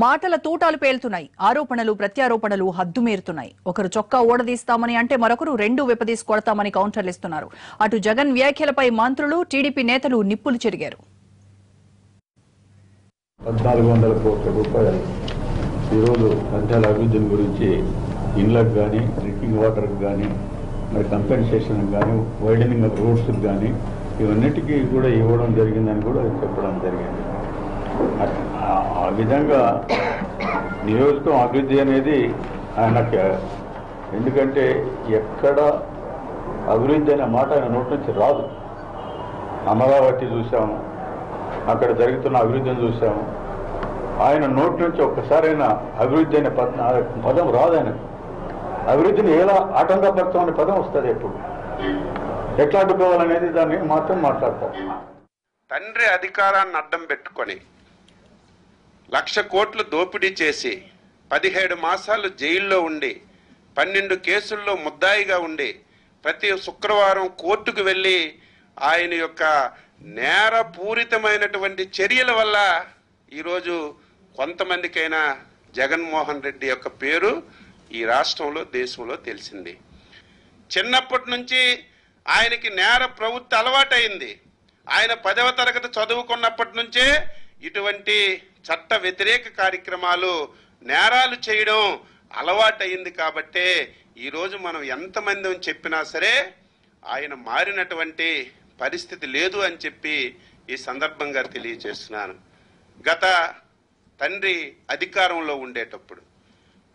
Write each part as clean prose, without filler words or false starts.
మాటల తూటాలు పేలుతున్నాయి. ఆరోపణలు ప్రత్యారోపణలు హద్దుమీరుతున్నాయి. ఒకరు చొక్కా ఓడదీస్తామని అంటే మరొకరు రెండు విపదీసి కొడతామని కౌంటర్లు ఇస్తున్నారు. అటు జగన్ వ్యాఖ్యలపై మంత్రులు, టీడీపీ నేతలు నిప్పులు చెరిగారు. 1400 కోట్ల రూపాయలు ఈరోజు పంచాయతీల అభివృద్ధి గురించి ఇండ్లకు కానీ, డ్రింకింగ్ వాటర్కి కానీ, మరి కంపెన్సేషన్ కానీ, వైడనింగ్ ఆఫ్ రోడ్స్కి కానీ ఇవన్నిటికీ కూడా ఇవ్వడం జరిగిందని కూడా చెప్పడం జరిగింది. ఆ విధంగా నియోజకవర్గం అభివృద్ధి అనేది ఆయనకి, ఎందుకంటే ఎక్కడ అభివృద్ధి అనే మాట ఆయన నోటి నుంచి రాదు. అమరావతి చూసాము, అక్కడ జరుగుతున్న అభివృద్ధిని చూసాము. ఆయన నోటి నుంచి ఒక్కసారైనా అభివృద్ధి అనే పదం రాదు. ఆయన అభివృద్ధిని ఎలా ఆటంకపరచం అనే పదం వస్తుంది. ఎప్పుడు ఎట్లా అడ్డుకోవాలనేది దాన్ని మాత్రం మాట్లాడతారు. తండ్రి అధికారాన్ని అడ్డం పెట్టుకొని 1,00,000 కోట్లు దోపిడీ చేసి 17 మాసాలు జైల్లో ఉండి 12 కేసుల్లో ముద్దాయిగా ఉండి ప్రతి శుక్రవారం కోర్టుకు వెళ్ళి ఆయన యొక్క నేరపూరితమైనటువంటి చర్యల వల్ల ఈరోజు కొంతమందికైనా జగన్మోహన్ రెడ్డి యొక్క పేరు ఈ రాష్ట్రంలో, దేశంలో తెలిసింది. చిన్నప్పటి నుంచి ఆయనకి నేర ప్రవృత్తి అలవాటైంది. ఆయన 10వ తరగతి చదువుకున్నప్పటి నుంచే ఇటువంటి చట్ట వ్యతిరేక కార్యక్రమాలు, నేరాలు చేయడం అలవాటైంది. కాబట్టే ఈరోజు మనం ఎంతమంది చెప్పినా సరే ఆయన మారినటువంటి పరిస్థితి లేదు అని చెప్పి ఈ సందర్భంగా తెలియజేస్తున్నాను. గత తండ్రి అధికారంలో ఉండేటప్పుడు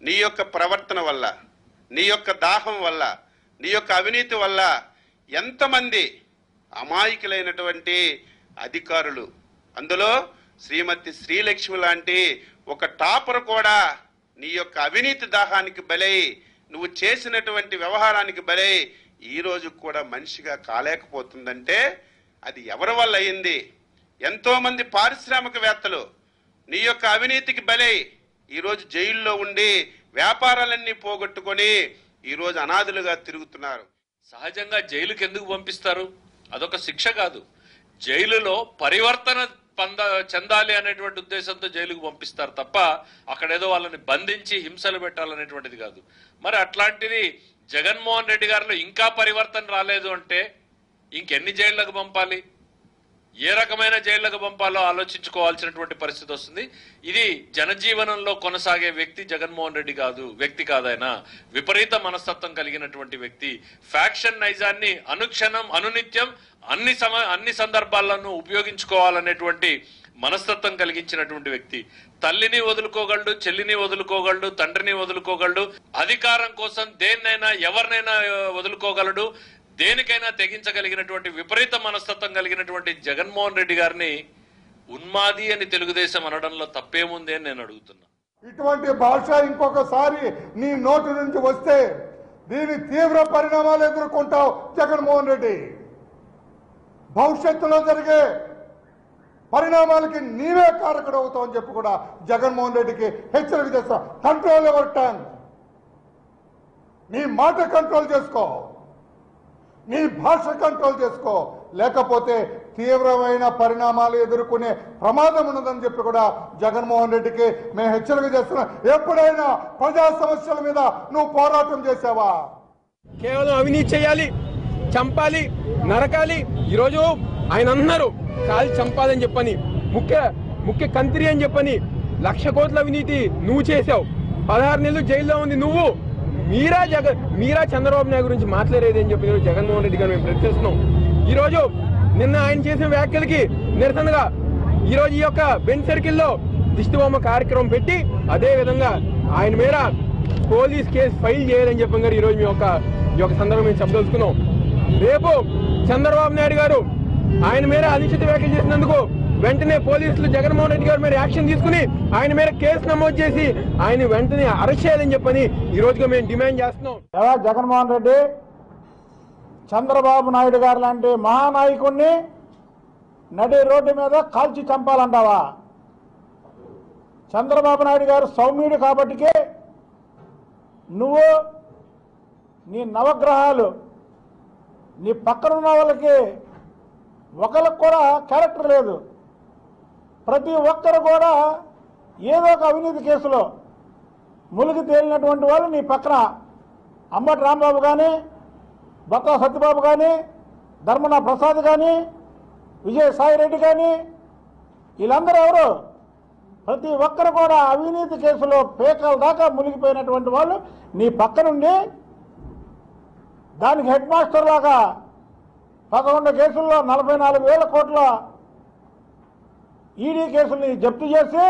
నీ యొక్క ప్రవర్తన వల్ల, నీ యొక్క దాహం వల్ల, నీ యొక్క అవినీతి వల్ల ఎంతమంది అమాయకులైనటువంటి అధికారులు, అందులో శ్రీమతి శ్రీలక్ష్మి లాంటి ఒక టాపర్ కూడా నీ యొక్క అవినీతి దాహానికి బలై, నువ్వు చేసినటువంటి వ్యవహారానికి బలై ఈరోజు కూడా మనిషిగా కాలేకపోతుందంటే అది ఎవరి వల్ల అయింది? ఎంతోమంది పారిశ్రామికవేత్తలు నీ యొక్క అవినీతికి బలై ఈరోజు జైల్లో ఉండి వ్యాపారాలన్నీ పోగొట్టుకొని ఈరోజు అనాథులుగా తిరుగుతున్నారు. సహజంగా జైలుకి ఎందుకు పంపిస్తారు? అదొక శిక్ష కాదు. జైలులో పరివర్తన చెందాలి అనేటువంటి ఉద్దేశంతో జైలుకు పంపిస్తారు తప్ప అక్కడేదో వాళ్ళని బంధించి హింసలు పెట్టాలనేటువంటిది కాదు. మరి అట్లాంటిది జగన్మోహన్ రెడ్డి గారిలో ఇంకా పరివర్తన రాలేదు అంటే ఇంకెన్ని జైళ్లకు పంపాలి? ఏ రకమైన జైళ్లకు పంపాలో ఆలోచించుకోవాల్సినటువంటి పరిస్థితి వస్తుంది. ఇది జనజీవనంలో కొనసాగే వ్యక్తి జగన్మోహన్ రెడ్డి కాదు, వ్యక్తి కాదైన విపరీత మనస్తత్వం కలిగినటువంటి వ్యక్తి. ఫ్యాక్షన్ నైజాన్ని అనుక్షణం, అనునిత్యం, అన్ని సందర్భాల్లోనూ ఉపయోగించుకోవాలనేటువంటి మనస్తత్వం కలిగించినటువంటి వ్యక్తి. తల్లిని వదులుకోగలడు, చెల్లిని వదులుకోగలడు, తండ్రిని వదులుకోగలడు, అధికారం కోసం దేన్నైనా ఎవరినైనా వదులుకోగలడు, దేనికైనా తెగించగలిగినటువంటి విపరీత మనస్తత్వం కలిగినటువంటి జగన్మోహన్ రెడ్డి గారిని ఉన్మాది అని తెలుగుదేశం అనడంలో తప్పేముంది అని నేను అడుగుతున్నా. ఇటువంటి భాష ఇంకొకసారి నీ నోటి నుంచి వస్తే దీని తీవ్ర పరిణామాలు ఎదుర్కొంటావు జగన్మోహన్ రెడ్డి. భవిష్యత్తులో జరిగే పరిణామాలకి నీవే కారకుడు అవుతావు అని చెప్పి కూడా జగన్మోహన్ రెడ్డికి హెచ్చరిక చేస్తా. Control your tongue. నీ మాట కంట్రోల్ చేసుకో, నీ భాష కంట్రోల్ చేసుకో, లేకపోతే తీవ్రమైన పరిణామాలు ఎదుర్కొనే ప్రమాదం ఉన్నదని చెప్పి కూడా జగన్మోహన్ రెడ్డికి మేము హెచ్చరిక చేస్తున్నాం. ఎప్పుడైనా ప్రజా సమస్యల మీద నువ్వు పోరాటం చేసావా? కేవలం అవినీతి చేయాలి, చంపాలి, నరకాలి. ఈరోజు ఆయన అన్నారు కాలి చంపాలని చెప్పని, ముఖ్య కంత్రి అని చెప్పని 1,00,000 కోట్ల అవినీతి నువ్వు చేసావు. 16 నెలలు జైల్లో ఉంది నువ్వు. మీరా చంద్రబాబు నాయుడు గురించి మాట్లాడేది అని చెప్పి జగన్మోహన్ రెడ్డి గారు మేము ప్రశ్నిస్తున్నాం. ఈరోజు నిన్న ఆయన చేసిన వ్యాఖ్యలకి నిరసనగా ఈరోజు ఈ యొక్క బెంచ్ సర్కిల్లో దిష్టిబొమ్మ కార్యక్రమం పెట్టి అదే విధంగా ఆయన మీద పోలీస్ కేసు ఫైల్ చేయాలని చెప్పి ఈరోజు ఈ యొక్క సందర్భం మేము చెప్పదలుచుకున్నాం. రేపు చంద్రబాబు నాయుడు గారు ఆయన మీద అనిశ్చిత వ్యాఖ్యలు చేసినందుకు వెంటనే పోలీసులు జగన్మోహన్ రెడ్డి గారి మీద యాక్షన్ తీసుకుని ఆయన మీద కేసు నమోదు చేసి ఆయన వెంటనే అరెస్ట్ చేయాలని చెప్పని ఈ రోజుగా మేము డిమాండ్ చేస్తున్నాం. జగన్మోహన్ రెడ్డి చంద్రబాబు నాయుడు గారు లాంటి మహానాయకుడిని నడి రోడ్డు మీద కాల్చి చంపాలంటావా? చంద్రబాబు నాయుడు గారు సౌమ్యుడు కాబట్టికే నువ్వు నీ నవగ్రహాలు నీ పక్కన ఉన్న వాళ్ళకి ఒకరికి కూడా క్యారెక్టర్ లేదు. ప్రతి ఒక్కరు కూడా ఏదో ఒక అవినీతి కేసులో మునిగి తేలినటువంటి వాళ్ళు నీ పక్కన అంబటి రాంబాబు కానీ, బొత్స సత్యబాబు కానీ, ధర్మన ప్రసాద్ కానీ, విజయసాయిరెడ్డి కానీ, వీళ్ళందరూ ఎవరు? ప్రతి ఒక్కరు కూడా అవినీతి కేసులో పేకల దాకా మునిగిపోయినటువంటి వాళ్ళు నీ పక్కనుండి దానికి హెడ్ మాస్టర్ లాగా 11 కేసుల్లో 44,000 కోట్ల ఈడీ కేసుల్ని జప్తు చేసి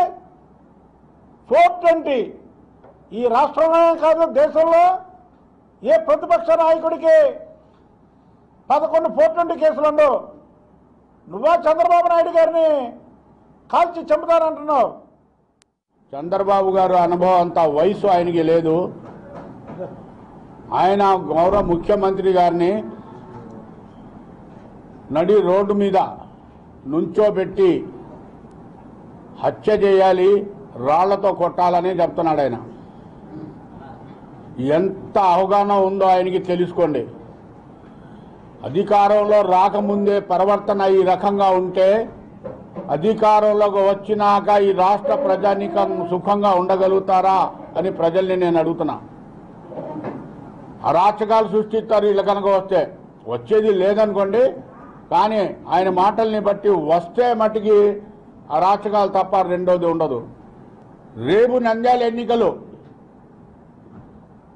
420 ఈ రాష్ట్రంలో కాదు దేశంలో ఏ ప్రతిపక్ష నాయకుడికి 11 420 కేసులుండవు. నువ్వా చంద్రబాబు నాయుడు గారిని కాల్చి చంపుతానంటున్నావు? చంద్రబాబు గారు అనుభవం అంత వయసు ఆయనకి లేదు. ఆయన గౌరవ ముఖ్యమంత్రి గారిని నడి రోడ్డు మీద నుంచోబెట్టి హత్య చేయాలి, రాళ్లతో కొట్టాలని చెప్తున్నాడు. ఆయన ఎంత అవగాహన ఉందో ఆయనకి తెలుసుకోండి. అధికారంలో రాకముందే ప్రవర్తన ఈ రకంగా ఉంటే అధికారంలోకి వచ్చినాక ఈ రాష్ట్ర ప్రజానీకం సుఖంగా ఉండగలుగుతారా అని ప్రజల్ని నేను అడుగుతున్నా. అరాచకాలు సృష్టిస్తారు వీళ్ళు కనుక వస్తే. వచ్చేది లేదనుకోండి, కానీ ఆయన మాటల్ని బట్టి వస్తే మటుకి అరాచకాలు తప్ప రెండోది ఉండదు. రేపు నంద్యాల ఎన్నికలు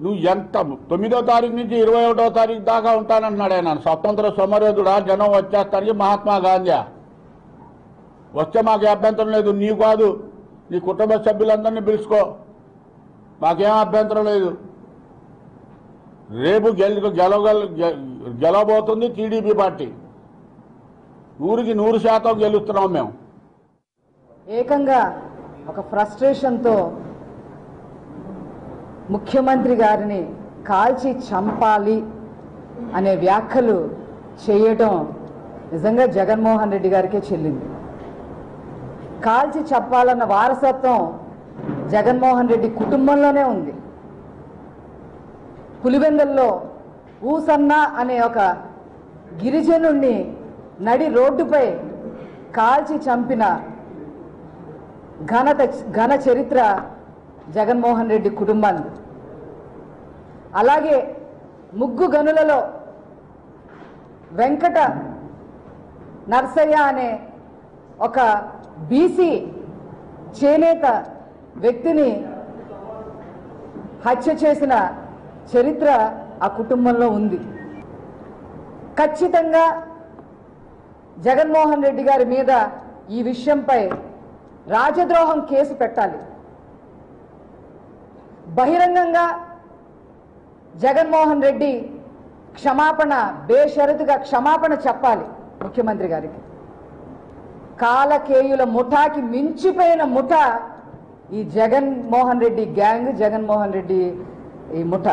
నువ్వు ఎంత 9వ తారీఖు నుంచి 21వ తారీఖు దాకా ఉంటానంటున్నాడు ఆయన. స్వతంత్ర సమరయోధుడా, జనం వచ్చేస్తానికి మహాత్మా గాంధీ వస్తే మాకు అభ్యంతరం లేదు. నీవు కాదు, నీ కుటుంబ సభ్యులందరినీ పిలుచుకో, మాకేం అభ్యంతరం లేదు. రేపు గెలవబోతుంది టీడీపీ పార్టీ. 100కి 100% గెలుస్తున్నాం మేము. ఏకంగా ఒక ఫ్రస్ట్రేషన్తో ముఖ్యమంత్రి గారిని కాల్చి చంపాలి అనే వ్యాఖ్యలు చేయటం నిజంగా జగన్మోహన్ రెడ్డి గారికే చెల్లింది. కాల్చి చంపాలన్న వారసత్వం జగన్మోహన్ రెడ్డి కుటుంబంలోనే ఉంది. పులివెందుల్లో ఊసన్న అనే ఒక గిరిజనుణ్ణి నడి రోడ్డుపై కాల్చి చంపిన ఘన చరిత్ర జగన్మోహన్ రెడ్డి కుటుంబాన్ని. అలాగే ముగ్గు గనులలో వెంకట నర్సయ్య అనే ఒక బీసీ చేనేత వ్యక్తిని హత్య చేసిన చరిత్ర ఆ కుటుంబంలో ఉంది. ఖచ్చితంగా జగన్మోహన్ రెడ్డి గారి మీద ఈ విషయంపై రాజద్రోహం కేసు పెట్టాలి. బహిరంగంగా జగన్మోహన్ రెడ్డి బేషరతుగా క్షమాపణ చెప్పాలి ముఖ్యమంత్రి గారికి. కాలకేయుల ముఠాకి మించిపోయిన ముఠ ఈ జగన్మోహన్ రెడ్డి గ్యాంగ్, జగన్మోహన్ రెడ్డి ఈ ముఠ.